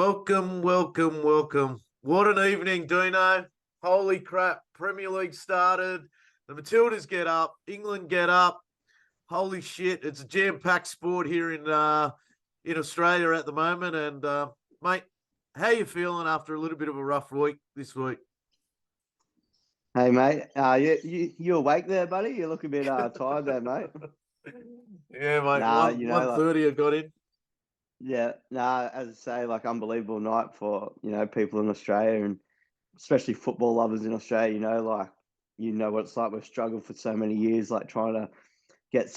Welcome, welcome, welcome. What an evening, Dino. Holy crap. Premier League started. The Matildas get up. England get up. Holy shit. It's a jam-packed sport here in Australia at the moment. And, mate, how you feeling after a little bit of a rough week this week? Hey, mate. You awake there, buddy? You look a bit tired there, mate. Yeah, mate. Nah, 1:30 I got in. Yeah, as I say, unbelievable night for, people in Australia and especially football lovers in Australia, what it's like. We've struggled for so many years, trying to get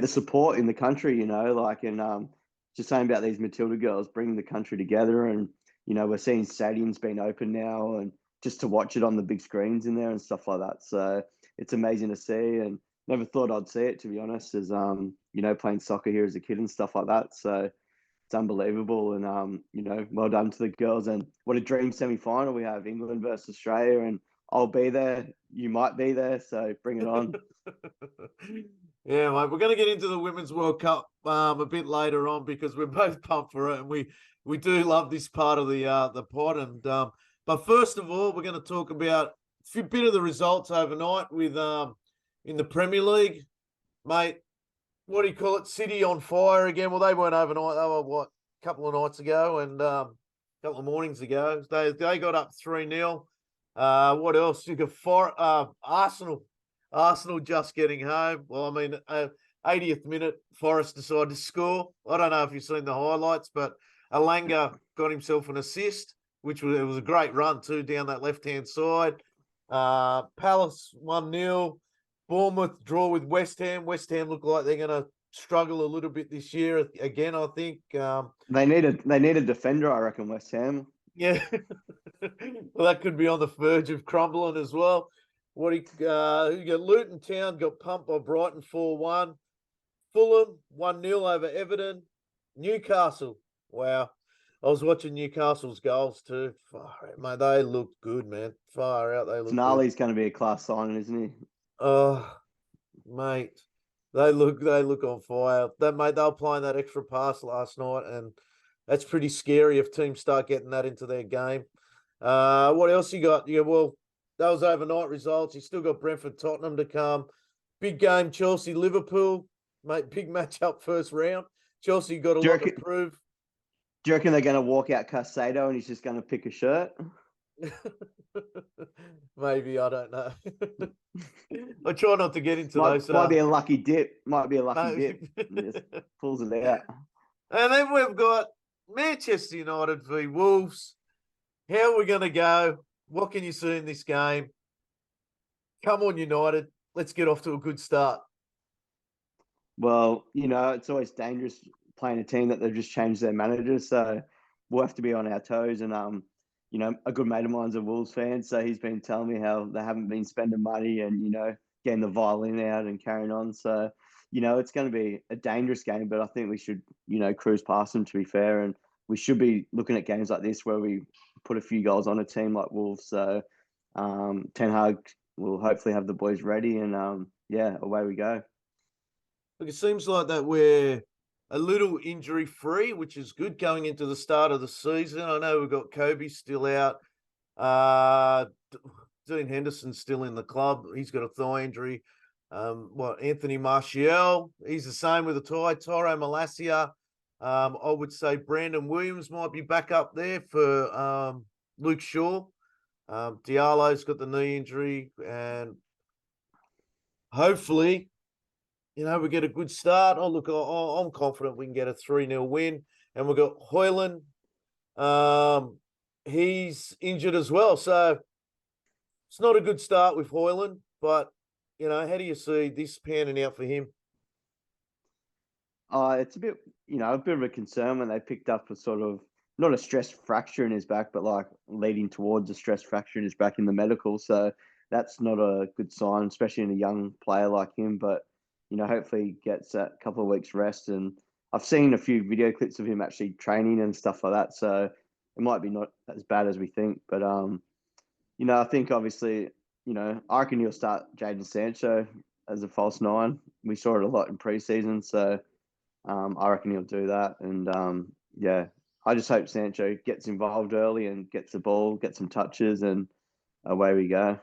the support in the country, and just saying about these Matilda girls bringing the country together. And, we're seeing stadiums being open now and just to watch it on the big screens in there and stuff like that. So it's amazing to see, and never thought I'd see it, to be honest, as, playing soccer here as a kid and stuff like that. So it's unbelievable, and well done to the girls. And what a dream semi-final we have, England versus Australia, and I'll be there. You might be there, so bring it on. Yeah, mate. We're going to get into the Women's World Cup a bit later on because we're both pumped for it, and we do love this part of the pod. And but first of all, we're going to talk about a bit of the results overnight with in the Premier League, mate. What do you call it? City on fire again. Well, they weren't overnight. They were, a couple of nights ago and a couple of mornings ago. They got up 3-0. What else? You got Arsenal. Arsenal just getting home. Well, I mean, 80th minute, Forest decided to score. I don't know if you've seen the highlights, but Alanga got himself an assist, which was a great run too down that left-hand side. Palace 1-0. Bournemouth draw with West Ham. West Ham look like they're going to struggle a little bit this year again, I think. They need a defender, I reckon, West Ham. Yeah. Well, that could be on the verge of crumbling as well. You got Luton Town got pumped by Brighton 4-1. Fulham 1-0 over Everton. Newcastle. Wow. I was watching Newcastle's goals too. Far out, mate. They looked good, man. Far out, they look Finale's good. going to be a class signing, isn't he? Oh, mate, they look on fire. They were playing that extra pass last night, and that's pretty scary if teams start getting that into their game. What else you got? Yeah, well, that was overnight results. You still got Brentford, Tottenham to come. Big game, Chelsea, Liverpool, mate. Big match up first round. Chelsea got a lot to prove. Do you reckon they're going to walk out Caicedo and he's just going to pick a shirt? Maybe, I don't know. I try not to get into those. Might be a lucky dip. Dip. Just pulls it out. And then we've got Manchester United v Wolves. How are we going to go? What can you see in this game? Come on, United. Let's get off to a good start. Well, it's always dangerous playing a team that they've just changed their manager. So we'll have to be on our toes. And, a good mate of mine's a Wolves fan. So he's been telling me how they haven't been spending money and, getting the violin out and carrying on. So, it's going to be a dangerous game, but I think we should, cruise past them, to be fair. And we should be looking at games like this where we put a few goals on a team like Wolves. So Ten Hag will hopefully have the boys ready and, away we go. Look, it seems like that we're a little injury-free, which is good going into the start of the season. I know we've got Kobe still out. Dean Henderson's still in the club. He's got a thigh injury. Anthony Martial, he's the same with a tie. Tyro Malacia. I would say Brandon Williams might be back up there for Luke Shaw. Diallo's got the knee injury, and hopefully, we get a good start. Oh, look, I'm confident we can get a 3-0 win. And we've got Hoyland. He's injured as well. So it's not a good start with Hoyland. But, how do you see this panning out for him? It's a bit of a concern when they picked up a sort of, not a stress fracture in his back, but leading towards a stress fracture in his back in the medical. So that's not a good sign, especially in a young player like him. But, hopefully he gets a couple of weeks rest. And I've seen a few video clips of him actually training and stuff like that. So it might be not as bad as we think. But, I think obviously, I reckon he'll start Jadon Sancho as a false nine. We saw it a lot in preseason. So I reckon he'll do that. And, I just hope Sancho gets involved early and gets the ball, gets some touches, and away we go.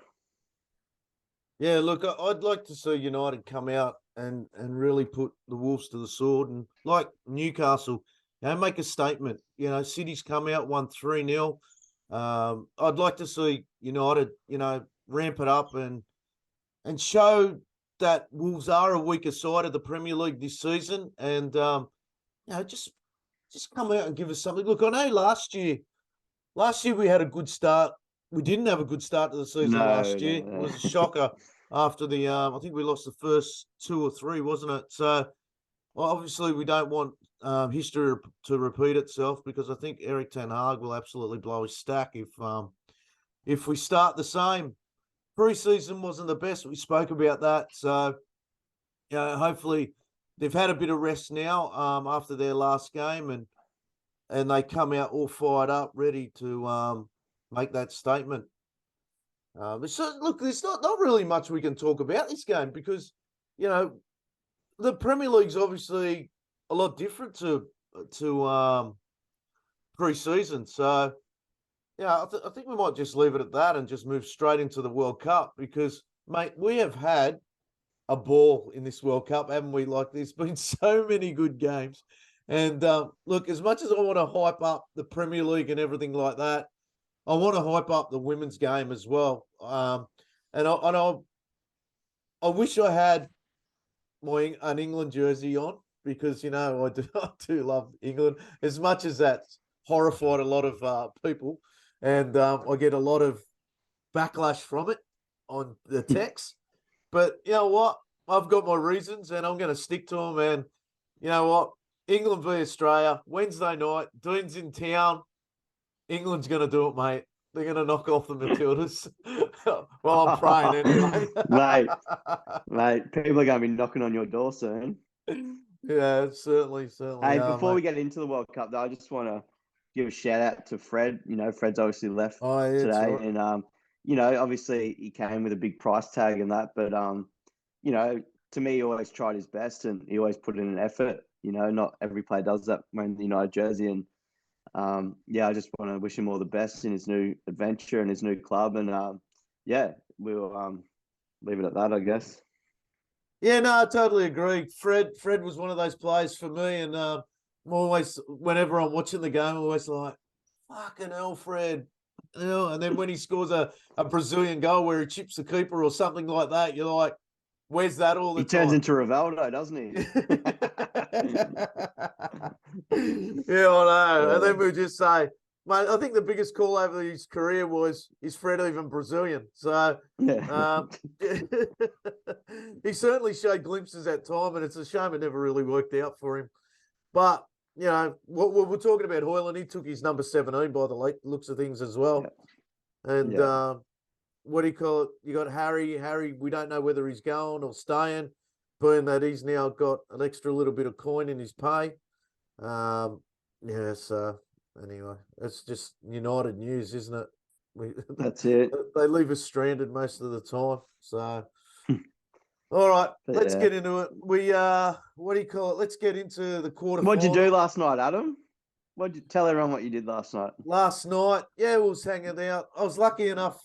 Yeah, look, I'd like to see United come out and really put the Wolves to the sword, and like Newcastle, make a statement. City's come out, won 3-0. I'd like to see United, ramp it up and show that Wolves are a weaker side of the Premier League this season, and just come out and give us something. Look, I know last year we had a good start. We didn't have a good start to the season No, last year. It no, was a shocker after the I think we lost the first 2 or 3, wasn't it? So obviously we don't want history to repeat itself, because I think Eric Ten Hag will absolutely blow his stack if we start the same. Pre-season wasn't the best. We spoke about that. So hopefully they've had a bit of rest now after their last game, and they come out all fired up, ready to make that statement. So look, there's not really much we can talk about this game, because the Premier League's obviously a lot different to pre-season. So I think we might just leave it at that and just move straight into the World Cup, because mate, we have had a ball in this World Cup, haven't we? Like, there's been so many good games. And look, as much as I want to hype up the Premier League and everything like that, I want to hype up the women's game as well. And I wish I had an England jersey on, because I do love England, as much as that's horrified a lot of people, and I get a lot of backlash from it on the text. But you know what? I've got my reasons, and I'm going to stick to them. And you know what? England v Australia, Wednesday night. Dean's in town. England's going to do it, mate. They're going to knock off the Matildas. Well, I'm praying anyway. mate. People are going to be knocking on your door soon. Yeah, certainly Hey, are, before mate. we get into the World Cup, though, I just want to give a shout out to Fred. Fred's obviously left Oh, yeah, today, right. and obviously he came with a big price tag and that, but to me, he always tried his best and he always put in an effort. Not every player does that wearing the United jersey, and I just want to wish him all the best in his new adventure and his new club, and we'll leave it at that, I guess. Yeah, no, I totally agree. Fred was one of those players for me, and I'm always, whenever I'm watching the game, I'm always like, fucking hell, Fred. And then when he scores a Brazilian goal where he chips the keeper or something like that, you're like, where's that all the He turns time? into Rivaldo, doesn't he? Yeah, I know. And then we just say, mate, I think the biggest call over his career was, is Fred even Brazilian? So yeah. he certainly showed glimpses at time, and it's a shame it never really worked out for him. But we're talking about Hoyland. He took his number 17 by the looks of things as well. Yeah. And what do you call it? You got Harry. Harry, we don't know whether he's going or staying, being that he's now got an extra little bit of coin in his pay. So anyway, it's just United news, isn't it? That's it. They leave us stranded most of the time. So all right, let's get into it. What do you call it? Let's get into the quarterfinals. What'd you do last night, Adam? Tell everyone what you did last night? Last night, we was hanging out. I was lucky enough.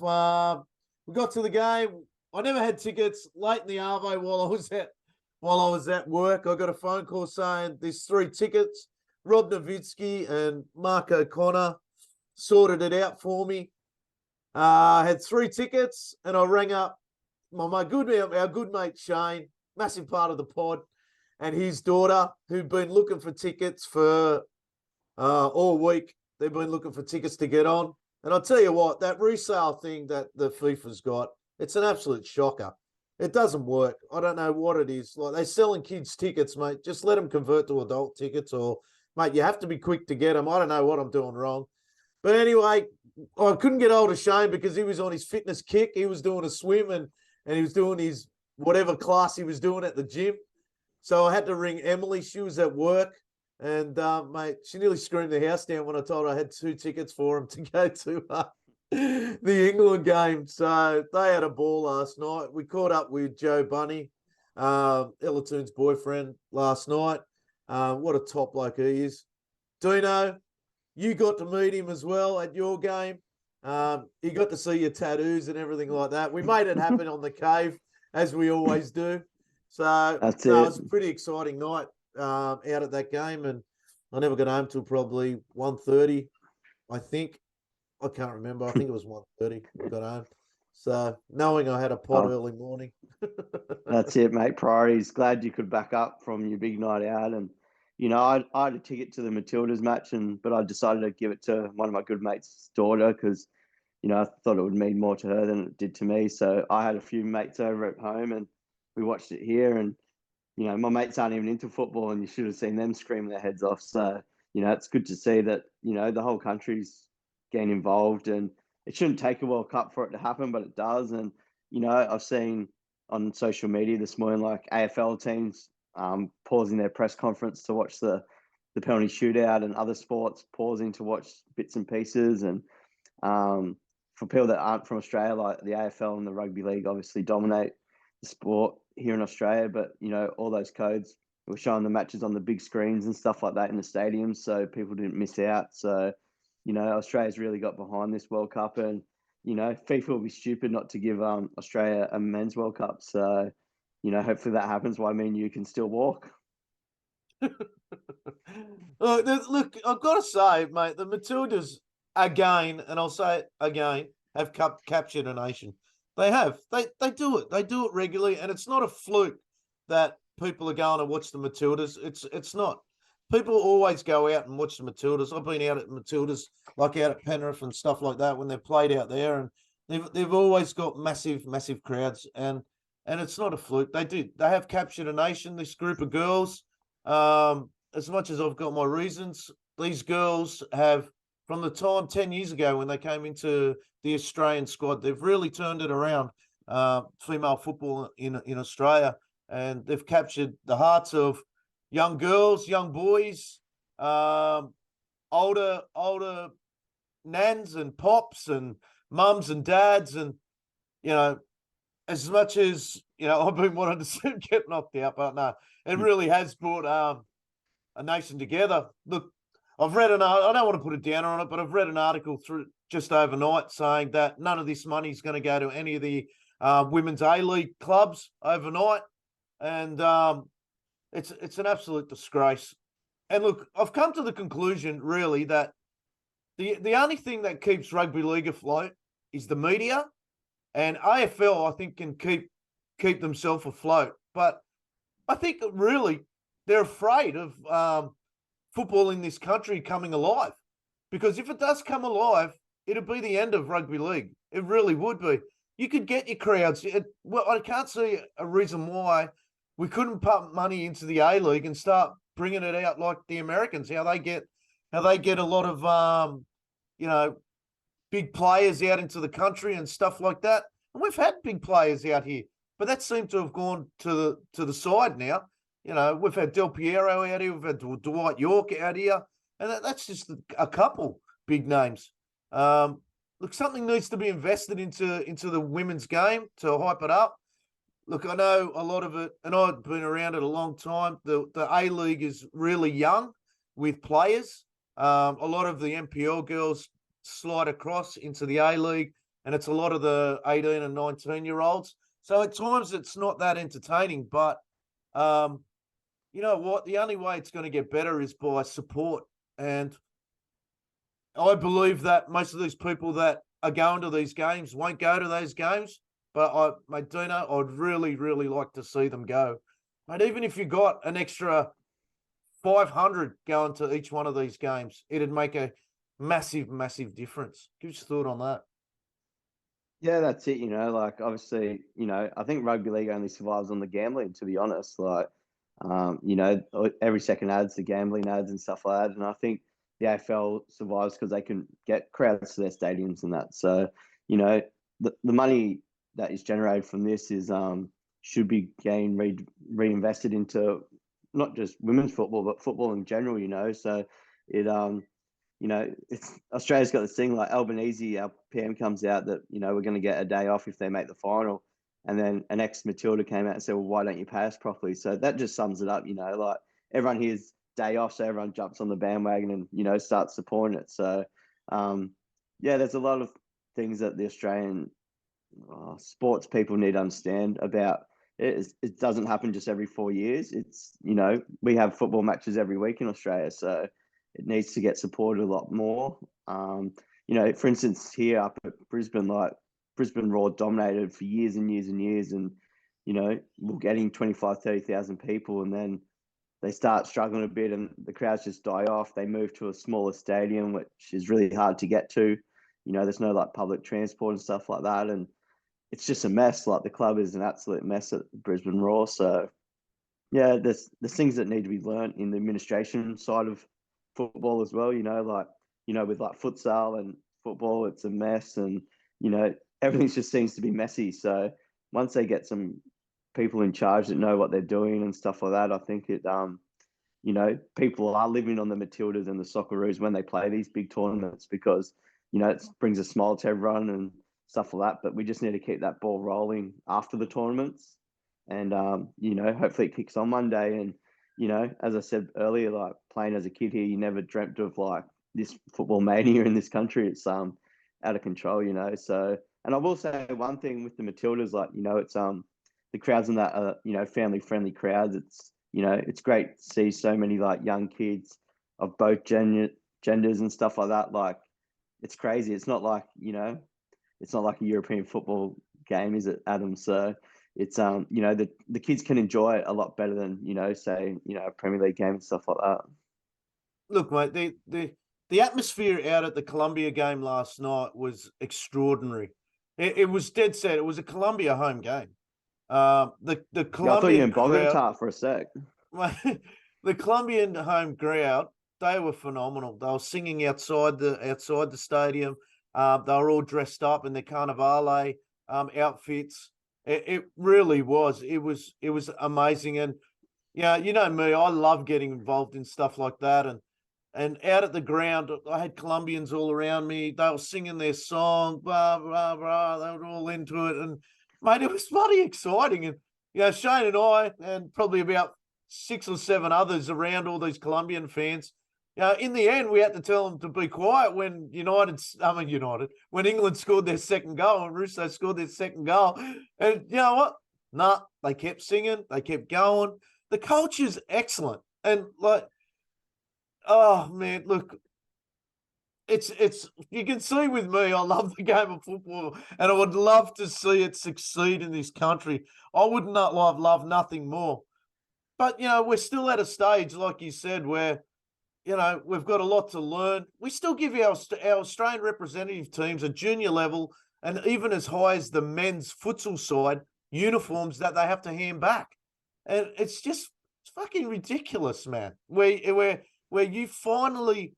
We got to the game. I never had tickets. Late in the arvo while I was at work, I got a phone call saying there's 3 tickets. Rob Nowitzki and Mark O'Connor sorted it out for me. I had 3 tickets, and I rang up our good mate Shane, massive part of the pod, and his daughter, who'd been looking for tickets for all week. They've been looking for tickets to get on. And I'll tell you what, that resale thing that the FIFA's got, it's an absolute shocker. It doesn't work. I don't know what it is. Like, they're selling kids tickets, mate. Just let them convert to adult tickets, or, mate, you have to be quick to get them. I don't know what I'm doing wrong. But anyway, I couldn't get hold of Shane because he was on his fitness kick. He was doing a swim and he was doing his whatever class he was doing at the gym. So I had to ring Emily. She was at work. And, mate, she nearly screamed the house down when I told her I had 2 tickets for him to go to the England game. So they had a ball last night. We caught up with Joe Bunny, Ella Toon's boyfriend, last night. What a top bloke he is. Dino, You got to meet him as well at your game. He got to see your tattoos and everything like that. We made it happen on the cave, as we always do. So, That's no, it it. was a pretty exciting night out at that game. And I never got home till probably 1:30, I think. I can't remember. I think it was 1:30 I got home. So, knowing I had a pod Oh, early morning. that's it, mate. Priorities. Glad you could back up from your big night out. And, I had a ticket to the Matildas match, but I decided to give it to one of my good mates' daughter because, I thought it would mean more to her than it did to me. So I had a few mates over at home and we watched it here. And, my mates aren't even into football and you should have seen them screaming their heads off. So, it's good to see that, the whole country's getting involved, and it shouldn't take a World Cup for it to happen, but it does. And, I've seen on social media this morning, like AFL teams pausing their press conference to watch the penalty shootout, and other sports pausing to watch bits and pieces. And for people that aren't from Australia, like the AFL and the rugby league obviously dominate the sport here in Australia, but all those codes were showing the matches on the big screens and stuff like that in the stadiums, so people didn't miss out. So, Australia's really got behind this World Cup, and FIFA will be stupid not to give Australia a men's World Cup. So, hopefully that happens. Why, I mean, you can still walk. Look, I've got to say, mate, the Matildas again, and I'll say it again, have captured a nation. They have. They do it. They do it regularly, and it's not a fluke that people are going to watch the Matildas. It's not. People always go out and watch the Matildas. I've been out at Matildas, like out at Penrith and stuff like that, when they've played out there, and they've always got massive crowds, and it's not a fluke. They have captured a nation. This group of girls. As much as I've got my reasons, these girls have, from the time 10 years ago when they came into the Australian squad, they've really turned it around, female football in Australia, and they've captured the hearts of young girls, young boys, older nans and pops and mums and dads, and you know, as much as I've been wanting to see them get knocked out, but no, it really has brought a nation together. Look, I've read I don't want to put a downer on it, but I've read an article through just overnight saying that none of this money is going to go to any of the women's A-League clubs overnight, and it's an absolute disgrace. And look, I've come to the conclusion really that the only thing that keeps rugby league afloat is the media, and AFL I think can keep themselves afloat, but I think really they're afraid of football in this country coming alive, because if it does come alive, it'll be the end of rugby league. It really would be. You could get your crowds. Well, I can't see a reason why we couldn't pump money into the A League and start bringing it out like the Americans. How they get a lot of you know big players out into the country and stuff like that. And we've had big players out here, but that seemed to have gone to the side now. We've had Del Piero out here, we've had Dwight York out here, and that's just a couple big names. Look, something needs to be invested into the women's game to hype it up. Look, I know a lot of it, and I've been around it a long time. The A League is really young with players. A lot of the NPL girls slide across into the A League, and it's a lot of the 18 and 19-year-olds. So at times it's not that entertaining, but you know what? The only way it's going to get better is by support. And I believe that most of these people that are going to these games won't go to those games. But mate, Dino, I'd really, really like to see them go. Mate, even if you got an extra 500 going to each one of these games, it'd make a massive difference. Give us a thought on that. Yeah, that's it. Like obviously, I think rugby league only survives on the gambling, to be honest. Like, every second ad's the gambling ads and stuff like that. And I think the AFL survives because they can get crowds to their stadiums and that. So, the money that is generated from this is should be reinvested into not just women's football, but football in general. So it it's Australia's got this thing like Albanese, our PM comes out that, we're going to get a day off if they make the final. And then an ex Matilda came out and said, well, why don't you pay us properly? So that just sums it up, like everyone here is day off, so everyone jumps on the bandwagon and, you know, starts supporting it. So, yeah, there's a lot of things that the Australian sports people need to understand about it. It doesn't happen just every 4 years. It's, you know, we have football matches every week in Australia, so it needs to get supported a lot more. You know, for instance, here up at Brisbane, like Brisbane Raw dominated for years and years and years, and you know, we're getting 25, 30,000 people, and then they start struggling a bit and the crowds just die off. They move to a smaller stadium, which is really hard to get to. You know, there's no like public transport and stuff like that. And it's just a mess. Like the club is an absolute mess at Brisbane Roar. So yeah, there's things that need to be learnt in the administration side of football as well. You know, like, you know, with like futsal and football, it's a mess, and you know, everything just seems to be messy. So once they get some people in charge that know what they're doing and stuff like that, I think it you know, people are living on the Matildas and the Socceroos when they play these big tournaments, because you know, it brings a smile to everyone and stuff like that. But we just need to keep that ball rolling after the tournaments, and you know, hopefully it kicks on Monday. And you know, as I said earlier, like playing as a kid here, you never dreamt of like this football mania in this country. It's out of control, you know. So, and I will say one thing with the Matildas, like, you know, it's the crowds in that are, you know, family friendly crowds. It's, you know, it's great to see so many like young kids of both genders and stuff like that. Like, it's crazy. It's not like, you know, it's not like a European football game, is it, Adam? So it's you know, the kids can enjoy it a lot better than, you know, say, you know, a Premier League game and stuff like that. Look, mate, the atmosphere out at the Colombia game last night was extraordinary. It was dead set. It was a Colombia home game. The Yeah, I thought you were Colombian in crowd, Bogota for a sec. the Colombian home crowd, they were phenomenal. They were singing outside the stadium. They were all dressed up in their Carnivale outfits. It really was. It was amazing. And yeah, you know me, I love getting involved in stuff like that. And out at the ground, I had Colombians all around me. They were singing their song, blah, blah, blah. They were all into it. And, mate, it was bloody exciting. And, you know, Shane and I, and probably about 6 or 7 others around, all these Colombian fans, you know, in the end, we had to tell them to be quiet when when England scored their second goal and Russo scored their second goal. And you know what? Nah, they kept singing. They kept going. The culture's excellent. And, like, oh man, look, it's you can see with me, I love the game of football, and I would love to see it succeed in this country. I would not love nothing more. But you know, we're still at a stage, like you said, where you know we've got a lot to learn. We still give our Australian representative teams at junior level and even as high as the men's futsal side uniforms that they have to hand back, and it's fucking ridiculous, man. Where you finally,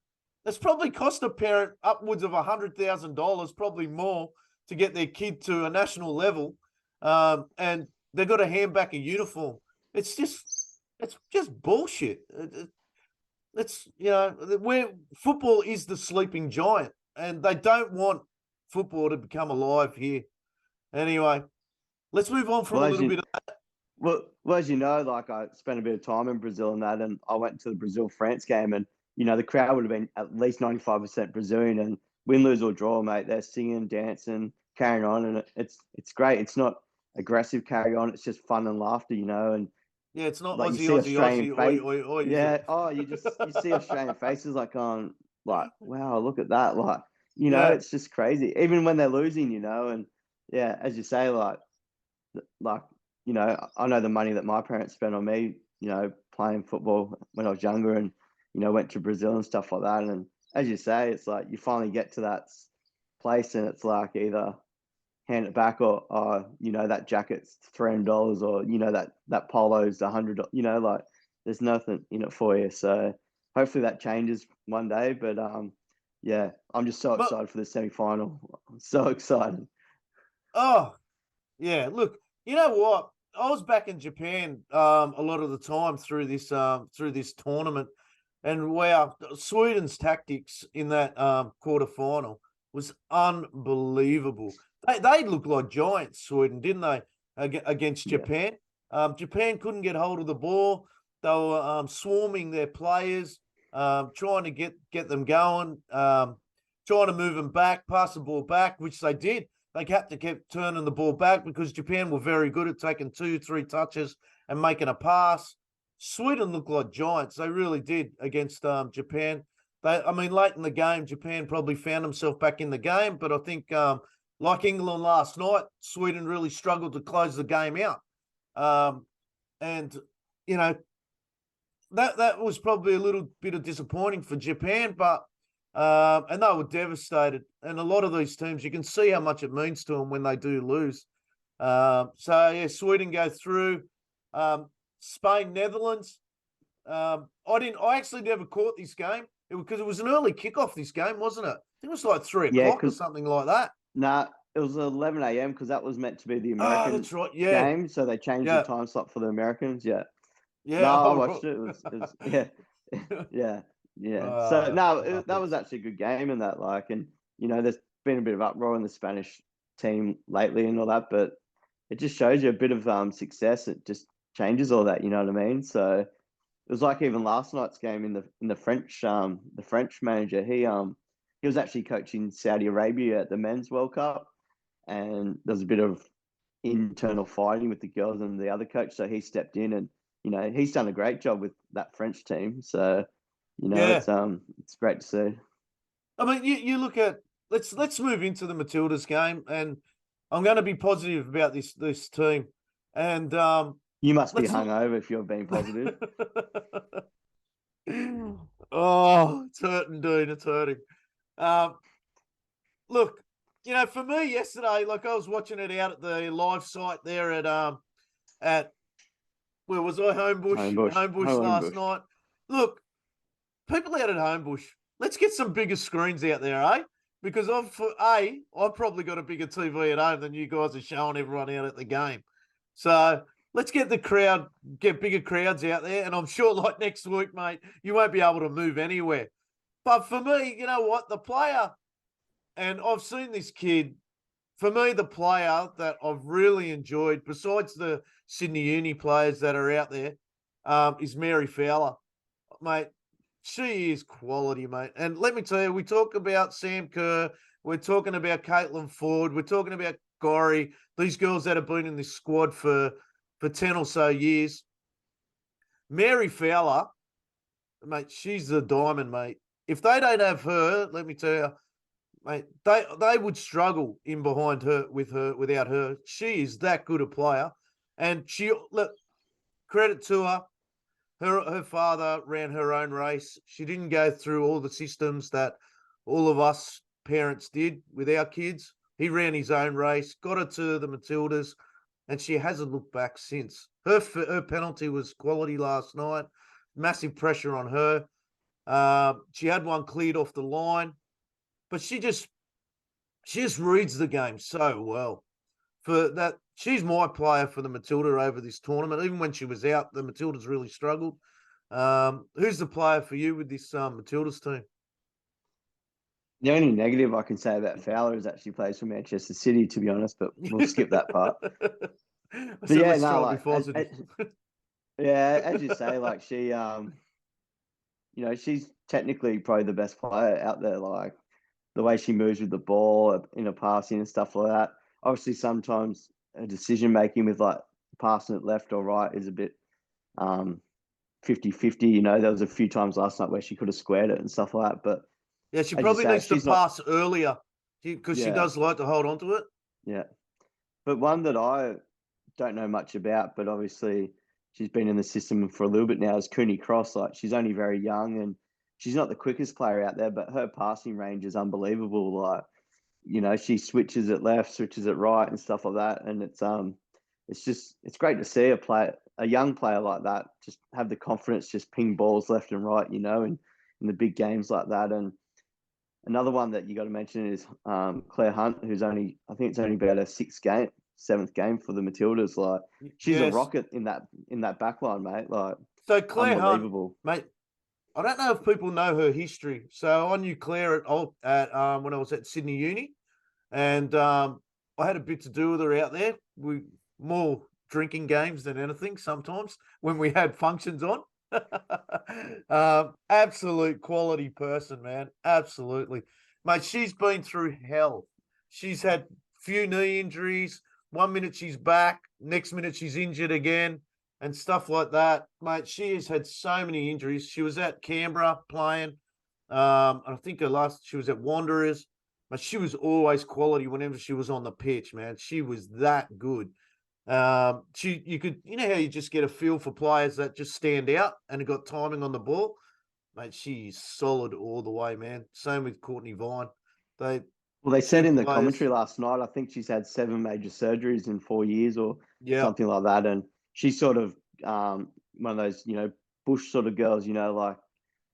it's probably cost a parent upwards of $100,000, probably more, to get their kid to a national level, and they've got to hand back a uniform. It's just bullshit. It's you know where football is the sleeping giant, and they don't want football to become alive here. Anyway, let's move on from Well, a as little you bit of well, as you know, like I spent a bit of time in Brazil and that, and I went to the Brazil France game, and you know the crowd would have been at least 95% Brazilian, and win, lose or draw, mate, they're singing, dancing, carrying on, and it's great. It's not aggressive carry on; it's just fun and laughter, you know, and yeah. It's not like you Aussie, see Aussie, Australian Aussie, oi, face, oi, oi, is it? yeah. Oh, you see Australian faces like on like, wow, look at that, like, you know, Yeah. it's just crazy. Even when they're losing, you know, and yeah, as you say, like, you know, I know the money that my parents spent on me, you know, playing football when I was younger, and you know, went to Brazil and stuff like that. And as you say, it's like you finally get to that place, and it's like either hand it back, or you know, that jacket's $300, or you know, that polo's $100. You know, like there's nothing in it for you. So hopefully that changes one day. But yeah, I'm just so But excited for the semi final. So excited. oh yeah, look, you know what? I was back in Japan a lot of the time through this tournament, and wow, Sweden's tactics in that quarter final was unbelievable. They looked like giants, Sweden, didn't they? Against Yeah. Japan. Japan couldn't get hold of the ball. They were swarming their players, trying to get them going, trying to move them back, pass the ball back, which they did. They had to keep turning the ball back because Japan were very good at taking 2-3 touches and making a pass. Sweden looked like giants. They really did against Japan. Late in the game, Japan probably found themselves back in the game, but I think like England last night, Sweden really struggled to close the game out. And, you know, that was probably a little bit of disappointing for Japan, but and they were devastated. And a lot of these teams, you can see how much it means to them when they do lose. Sweden go through. Spain, Netherlands. I actually never caught this game because it was an early kickoff. This game, wasn't it? I think it was like 3 o'clock or something like that. Nah, it was 11 a.m. because that was meant to be the Oh, American that's right. Yeah. game, so they changed the time slot for the Americans. Yeah. Yeah. No, I Oh, watched it. It was yeah. So no, that was actually a good game and that and there's been a bit of uproar in the Spanish team lately and all that, but it just shows you a bit of success. It just changes all that. You know what I mean? So it was like even last night's game in the French the French manager he was actually coaching Saudi Arabia at the Men's World Cup, and there's a bit of internal fighting with the girls and the other coach, so he stepped in and he's done a great job with that French team. So, it's great to see. I mean, you look at let's move into the Matildas game, and I'm going to be positive about this team. And you must be hungover if you're being positive. Oh, it's hurting, dude. It's hurting. Look, for me yesterday, like I was watching it out at the live site there at where was I? Homebush last night. Look, people out at Homebush, let's get some bigger screens out there, eh? Because I've probably got a bigger TV at home than you guys are showing everyone out at the game. So let's get bigger crowds out there. And I'm sure like next week, mate, you won't be able to move anywhere. But for me, you know what? The player, and I've seen this kid, for me, the player that I've really enjoyed, besides the Sydney Uni players that are out there, is Mary Fowler. Mate, she is quality, mate. And let me tell you, we talk about Sam Kerr, we're talking about Caitlin Ford, we're talking about Gorry, these girls that have been in this squad for 10 or so years. Mary Fowler, mate, she's the diamond, mate. If they don't have her, let me tell you, mate, they would struggle in behind her without her. She is that good a player. And credit to her. Her father ran her own race. She didn't go through all the systems that all of us parents did with our kids. He ran his own race, got her to the Matildas, and she hasn't looked back since. Her penalty was quality last night. Massive pressure on her. She had one cleared off the line, but she just reads the game so well. For that, she's my player for the Matilda over this tournament. Even when she was out, the Matildas really struggled. Who's the player for you with this Matildas team? The only negative I can say about Fowler is that she plays for Manchester City, to be honest, but we'll skip that part. As you say, like she, she's technically probably the best player out there. Like the way she moves with the ball in a passing and stuff like that. Obviously, sometimes a decision making with like passing it left or right is a bit 50-50. There was a few times last night where she could have squared it and stuff like that. But yeah, she probably needs to pass earlier because she does like to hold on to it. Yeah. But one that I don't know much about, but obviously she's been in the system for a little bit now, is Cooney Cross. Like she's only very young and she's not the quickest player out there, but her passing range is unbelievable. Like, she switches it left, switches it right and stuff like that. And it's great to see a young player like that just have the confidence, just ping balls left and right, in the big games like that. And another one that you got to mention is Claire Hunt, who's I think it's only about her seventh game for the Matildas. Like she's a rocket in that back line, mate. Like so Claire Hunt, mate. I don't know if people know her history. So I knew Claire at when I was at Sydney Uni, and I had a bit to do with her out there. We more drinking games than anything sometimes when we had functions on. Absolute quality person, man. Absolutely. Mate, she's been through hell. She's had few knee injuries. 1 minute she's back, next minute she's injured again, and stuff like that. Mate, she has had so many injuries. She was at Canberra playing. I think she was at Wanderers, but she was always quality whenever she was on the pitch, man. She was that good. You could, how you just get a feel for players that just stand out and have got timing on the ball. Mate, she's solid all the way, man. Same with Courtney Vine. They Well, they said two in the players. commentary last night, I think she's had 7 major surgeries in 4 years or Yeah, something like that. And she's sort of one of those, bush sort of girls, like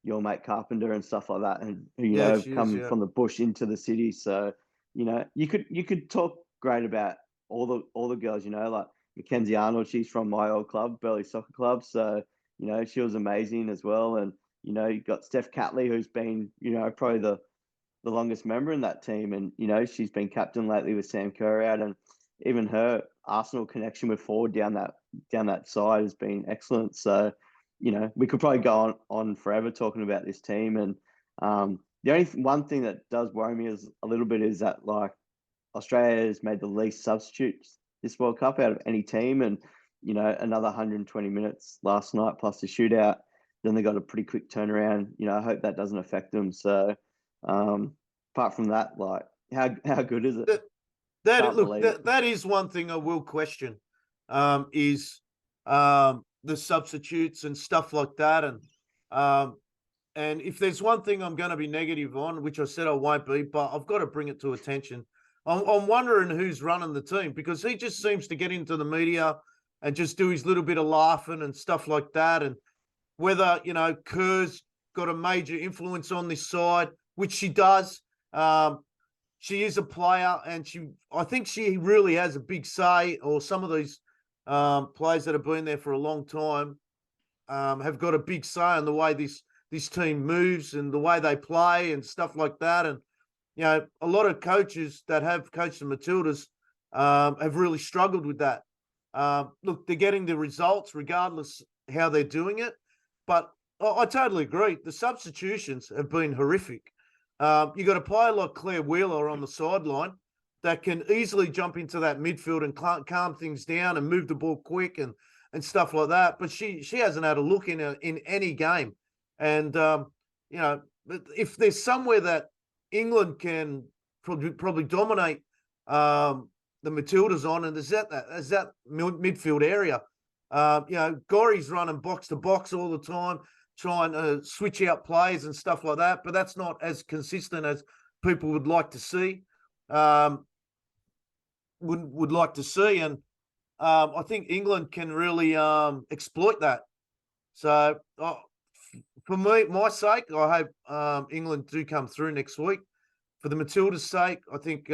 your mate Carpenter and stuff like that, and who, yeah, have she is. come Yeah, from the bush into the city. So, you could talk great about all the girls, like Mackenzie Arnold. She's from my old club, Burley Soccer Club. So, she was amazing as well. And, you got Steph Catley, who's been, probably the longest member in that team. And, she's been captain lately with Sam Kerr out. And even her Arsenal connection with forward down that side has been excellent. So, we could probably go on forever talking about this team. And the only one thing that does worry me is a little bit is that, like, Australia has made the least substitutes this World Cup out of any team. And, another 120 minutes last night plus the shootout. Then they got a pretty quick turnaround. I hope that doesn't affect them. So, apart from that, like, how good is it? Can't believe it. that is one thing I will question. Is the substitutes and stuff like that, and if there's one thing I'm going to be negative on, which I said I won't be, but I've got to bring it to attention. I'm wondering who's running the team, because he just seems to get into the media and just do his little bit of laughing and stuff like that. And whether, Kerr's got a major influence on this side, which she does. She is a player, and I think she really has a big say, or some of these players that have been there for a long time have got a big say in the way this team moves and the way they play and stuff like that. And, a lot of coaches that have coached the Matildas have really struggled with that. Look, they're getting the results regardless how they're doing it. But I totally agree. The substitutions have been horrific. You got a player like Claire Wheeler on the sideline that can easily jump into that midfield and calm things down and move the ball quick and stuff like that. But she hasn't had a look in any game. And if there's somewhere that England can probably dominate the Matildas on, and is that midfield area. Gorry's running box to box all the time, trying to switch out players and stuff like that, but that's not as consistent as people would like to see. Would like to see, and I think England can really exploit that. So, for me, my sake, I hope England do come through next week. For the Matildas' sake, I think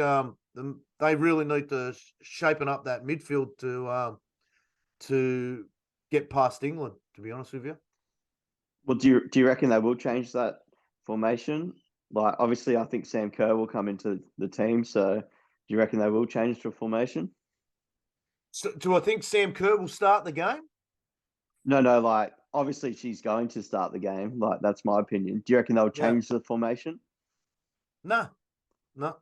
they really need to shapen up that midfield to get past England, to be honest with you. Well, do you reckon they will change that formation? Like, obviously, I think Sam Kerr will come into the team. So, do you reckon they will change to a formation? So, do I think Sam Kerr will start the game? No. Like, obviously, she's going to start the game. Like, that's my opinion. Do you reckon they'll change the formation? No. No.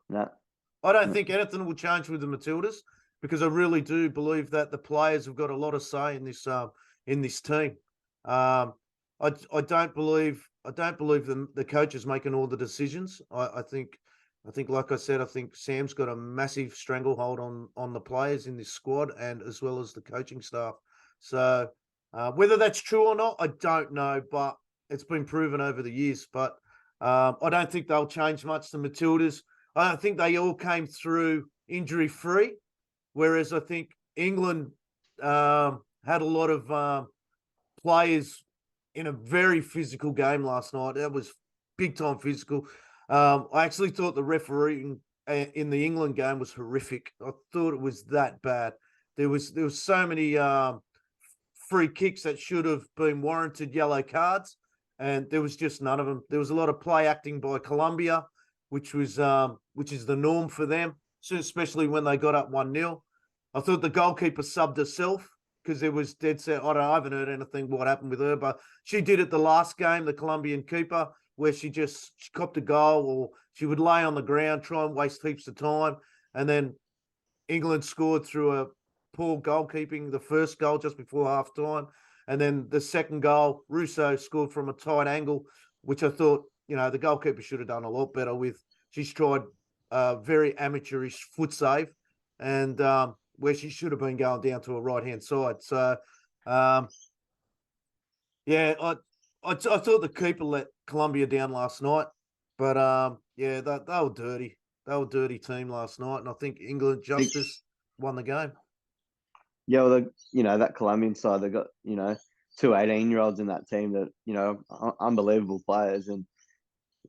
I don't think anything will change with the Matildas, because I really do believe that the players have got a lot of say in this team. I don't believe the coach is making all the decisions. I think, like I said, I think Sam's got a massive stranglehold on the players in this squad, and as well as the coaching staff. So whether that's true or not, I don't know, but it's been proven over the years. But I don't think they'll change much. The Matildas, I think they all came through injury free, whereas I think England had a lot of players in a very physical game last night. That was big time physical. I actually thought the refereeing in the England game was horrific. I thought it was that bad. There was so many free kicks that should have been warranted yellow cards, and there was just none of them. There was a lot of play acting by Colombia, which is the norm for them, so especially when they got up 1-0. I thought the goalkeeper subbed herself because there was dead set. I haven't heard anything what happened with her, but she did it the last game, the Colombian keeper, where she copped a goal, or she would lay on the ground, try and waste heaps of time, and then England scored through a poor goalkeeping, the first goal just before half time. And then the second goal, Russo scored from a tight angle, which I thought, the goalkeeper should have done a lot better with. She's tried a very amateurish foot save, and where she should have been going down to a right-hand side. So, yeah, I thought the keeper let Colombia down last night. But, yeah, they were dirty. They were a dirty team last night, and I think England justice won the game. Yeah, well, that Colombian side, they got, two 18-year-olds in that team that, unbelievable players. And,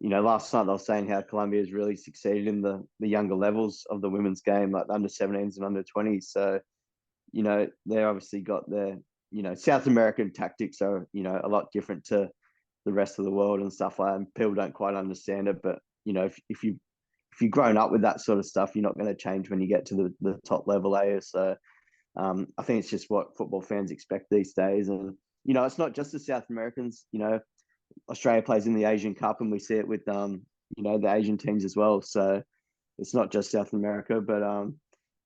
last night I was saying how Colombia has really succeeded in the younger levels of the women's game, like the under 17s and under 20s. So, they obviously got their, South American tactics are, a lot different to the rest of the world and stuff like that. And people don't quite understand it. But, if you've grown up with that sort of stuff, you're not going to change when you get to the top level, So I think it's just what football fans expect these days. And, it's not just the South Americans. Australia plays in the Asian Cup, and we see it with, the Asian teams as well. So it's not just South America. But,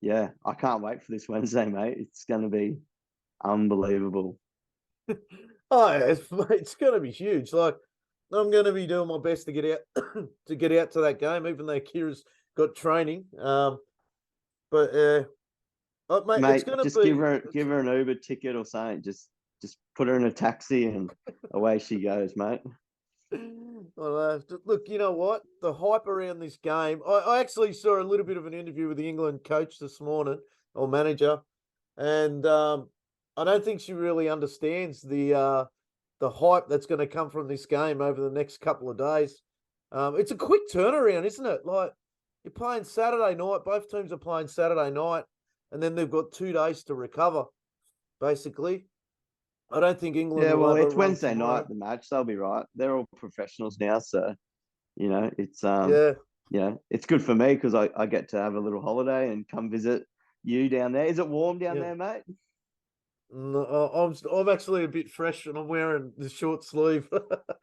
yeah, I can't wait for this Wednesday, mate. It's going to be unbelievable. Oh, yeah, it's going to be huge. Like, I'm going to be doing my best to get out to that game, even though Kira's got training. But mate, it's going to just be give her an Uber ticket or something. Just put her in a taxi and away she goes, mate. Look, you know what? The hype around this game. I actually saw a little bit of an interview with the England coach this morning, or manager, and I don't think she really understands the hype that's going to come from this game over the next couple of days. It's a quick turnaround, isn't it? Like, you're playing Saturday night. Both teams are playing Saturday night, and then they've got 2 days to recover, basically. I don't think England. Yeah, will well, have it's a run Wednesday tomorrow. night, the match. They'll be right. They're all professionals now, so it's Yeah, it's good for me because I get to have a little holiday and come visit you down there. Is it warm down yeah. there, mate? No, I'm actually a bit fresh, and I'm wearing the short sleeve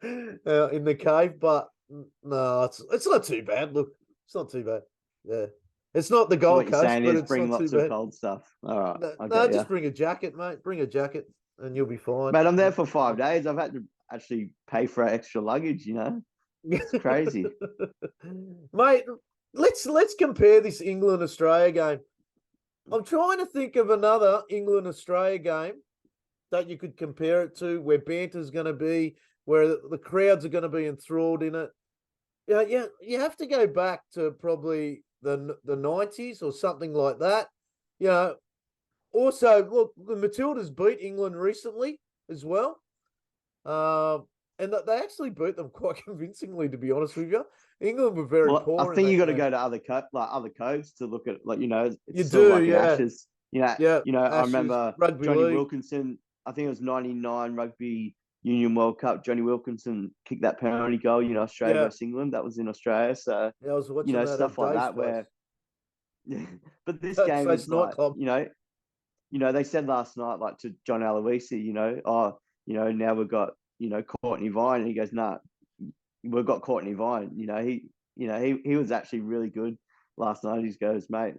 in the cave. But no, it's not too bad. Look, it's not too bad. Yeah, it's not the So Gold what you're Coast, saying but is it's bring not too lots of bad. cold stuff. All right, No, I no, get you. just bring a jacket, mate. Bring a jacket, and you'll be fine. Mate, I'm there for 5 days. I've had to actually pay for extra luggage. It's crazy. Mate, let's compare this England Australia game. I'm trying to think of another England Australia game that you could compare it to, where banter's going to be, where the crowds are going to be enthralled in it. Yeah, you have to go back to probably the 90s or something like that. Also, look, the Matildas beat England recently as well. And they actually beat them quite convincingly, to be honest with you. England were very Well, I poor in think that you got to game. go to other codes to look at, You it's sort of do, like an yeah. Ashes. Yeah, I Ashes, remember Rugby Johnny League. Wilkinson. I think it was '99 Rugby Union World Cup. Johnny Wilkinson kicked that penalty goal. Australia Yeah. versus England. That was in Australia. So Yeah, I was watching that at stuff like Dave's that. place. Where, but this game Face is like, nightclub. they said last night, like to John Aloisi, now we've got Courtney Vine. And he goes, nah, we've got Courtney Vine. He was actually really good last night. He goes, mate,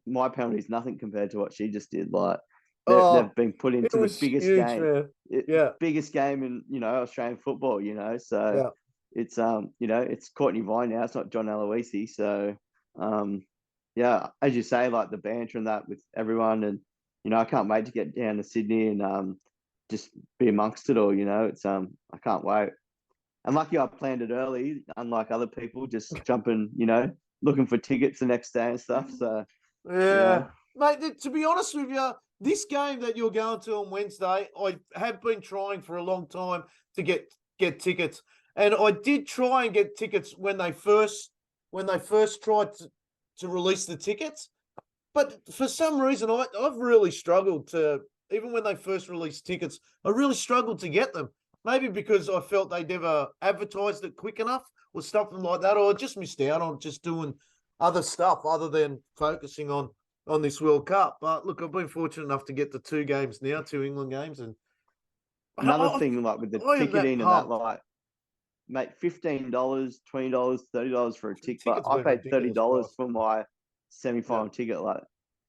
my penalty is nothing compared to what she just did. Like they've been put It into the was biggest huge, game, man. Yeah, biggest game in Australian football. So yeah. it's Courtney Vine now. It's not John Aloisi. So yeah, as you say, like the banter and that with everyone, and I can't wait to get down to Sydney and just be amongst it all. It's I can't wait. And lucky I planned it early, unlike other people just jumping, looking for tickets the next day and stuff. So, Yeah. Mate, to be honest with you, this game that you're going to on Wednesday, I have been trying for a long time to get tickets. And I did try and get tickets when they first tried to release the tickets. But for some reason, I've really struggled to, even when they first released tickets, I really struggled to get them. Maybe because I felt they never advertised it quick enough or something like that, or I just missed out on just doing other stuff other than focusing on on this World Cup. But look, I've been fortunate enough to get to 2 games now, 2 England games, and Another I, thing, like with the I am that ticketing and that, pumped. like, mate, $15, $20, $30 for a ticket. Like, Tickets I been paid ridiculous $30 price. for my Yeah, semi-final ticket. Like,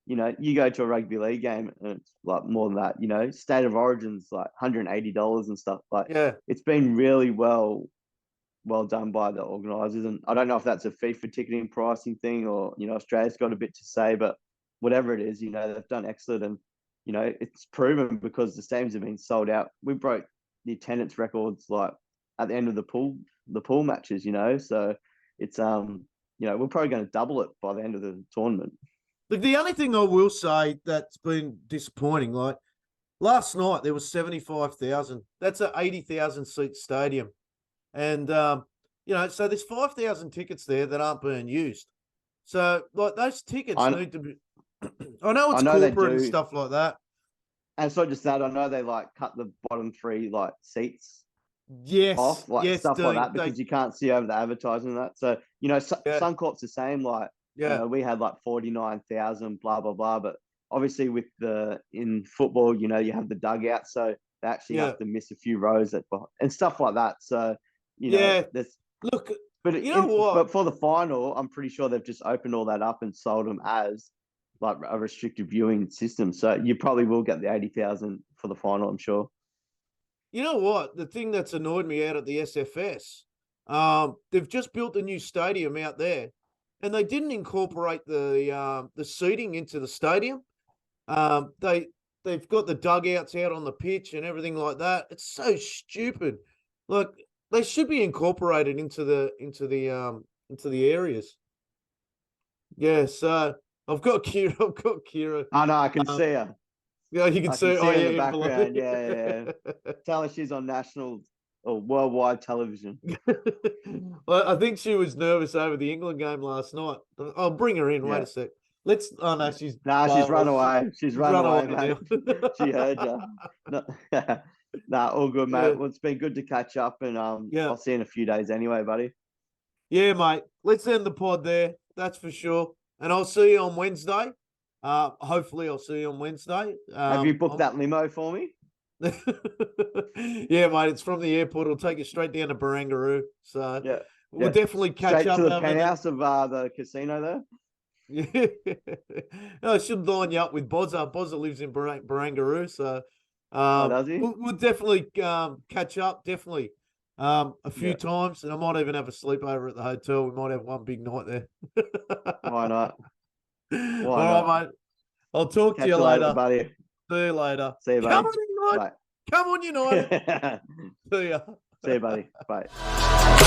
you go to a rugby league game and it's like more than that. State of Origin's like $180 and stuff. Like, yeah. it's been really well done by the organisers. And I don't know if that's a FIFA ticketing pricing thing or Australia's got a bit to say, but whatever it is, they've done excellent. And it's proven because the stadiums have been sold out. We broke the attendance records like at the end of the pool matches. So it's we're probably going to double it by the end of the tournament. Look, the only thing I will say that's been disappointing, like last night there was 75,000. That's an 80,000 seat stadium, and so there's 5,000 tickets there that aren't being used. So like those tickets I, need to be. I know I it's know they corporate and do. stuff like that. And it's not just that. I know they like cut the bottom 3 like seats Yes, off, like yes, stuff like that, they because you can't see over the advertising and that. So, yeah, Suncorp's the same. Like, yeah, we had like 49,000, blah, blah, blah. But obviously in football, you have the dugout. So they actually yeah, have to miss a few rows and stuff like that. So, yeah. there's, Look, but you know what? but for the final, I'm pretty sure they've just opened all that up and sold them as like a restricted viewing system. So you probably will get the 80,000 for the final, I'm sure. You know what? The thing that's annoyed me out at the SFS, they've just built a new stadium out there, and they didn't incorporate the seating into the stadium. They've got the dugouts out on the pitch and everything like that. It's so stupid. Like they should be incorporated into the areas. Yeah. So I've got Kira. I've got Kira. I know, I can Um, see her. yeah, you can I can see. see Oh her in yeah, the in below. background. Yeah. Tell her she's on national or worldwide television. Well, I think she was nervous over the England game last night. I'll bring her in. Wait Yeah. a sec. Let's. Oh no, she's. Nah, she's run She's away. She's run run away, away mate. now. She heard you. No, nah, all good, mate. Yeah, Well, it's been good to catch up, and yeah, I'll see you in a few days anyway, buddy. yeah, mate. Let's end the pod there. That's for sure. And I'll see you on Wednesday. Hopefully, I'll see you on Wednesday. Have you booked that limo for me? Yeah, mate. It's from the airport. It'll take you straight down to Barangaroo. So Yeah. we'll definitely catch Straight up. to the penthouse of the casino there. Yeah. No, I should line you up with Bozza. Bozza lives in Barangaroo, so Does he? we'll definitely catch up. Definitely a few Yeah. times, and I might even have a sleepover at the hotel. We might have one big night there. Why not? All Why not? right, mate. I'll talk Catch to you you later, later. buddy. See you later. See you, Come buddy. on, United. Bye. Come on, United. See ya. See you, buddy. Bye.